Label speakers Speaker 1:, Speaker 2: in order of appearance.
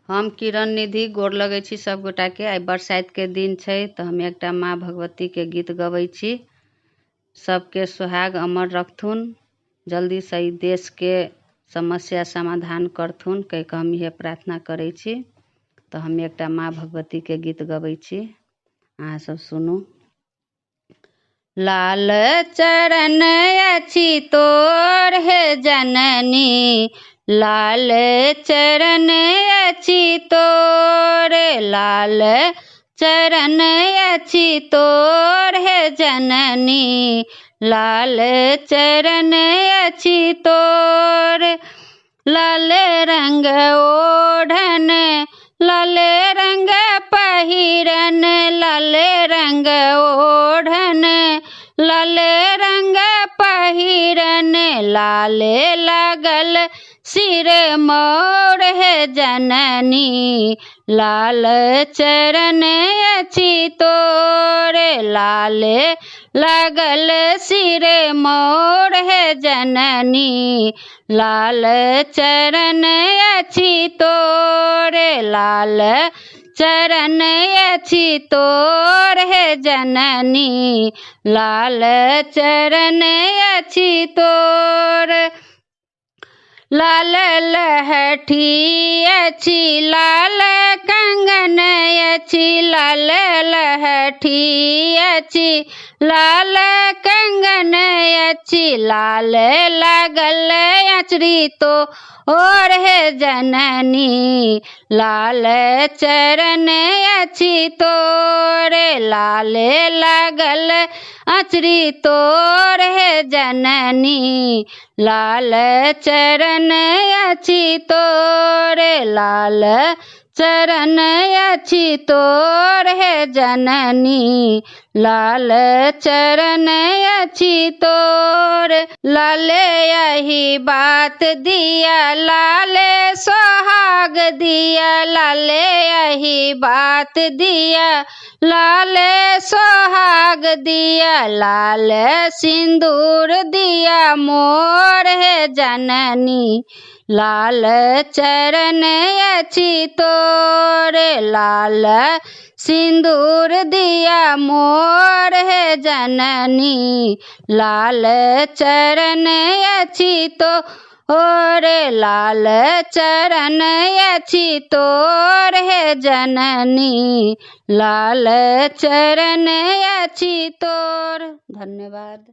Speaker 1: हम किरण निधि गोर लगै छी सब गोटा के। आई बरसाइत के दिन छै तो हम एकटा माँ भगवती के गीत गबै छी। सबके सुहाग अमर रखथुन, जल्दी से ई देश के समस्या समाधान करथुन कह के हम इहे प्रार्थना करै छी। तो हम एकटा माँ भगवती के गीत गबै छी, अहाँ सब सुनू। लाल चरण अछि तोर हे जननी, लाल चरण अछि तोर, लाल चरण अछि तोर हे जननी, लाल चरण अछि तोर। लाल रंग ओढ़न, लाल रंग पहिरन, लाल रंग ओढ़न, लाल रंग पहिरन, लाल लागल सिर मोर हे जननी, लाल चरण अछि तोर, लाल लागल सिर मोर हे जननी, लाल चरण अछि तोर, लाल चरण अछि तोर हे जननी, लाल चरण अछि तोर। लाल लहठी अछि, लाल कंगन अछि, लाल लहठी अछि, लाल कंगन अछि, लाल लागल अचरी तो और हे जननी, लाल चरण अछि तोर, लाल लागल अचरी तोर हे जननी, लाल चरण अछि तोर, लाल चरण अछि तोर हे जननी, लाल चरण अछि तोर। लाल यही बात दिया, लाल सोहाग दिया, लाल यही बात दिया, लाल सोहाग दिया, लाल सिंदूर दिया मोर हे जननी, लाल चरण अछि तोर, लाल सिंदूर दिया मोर हे जननी, लाल चरण अछि तोर, लाल चरण अछि तोर हे जननी, लाल चरण अछि तोर। धन्यवाद।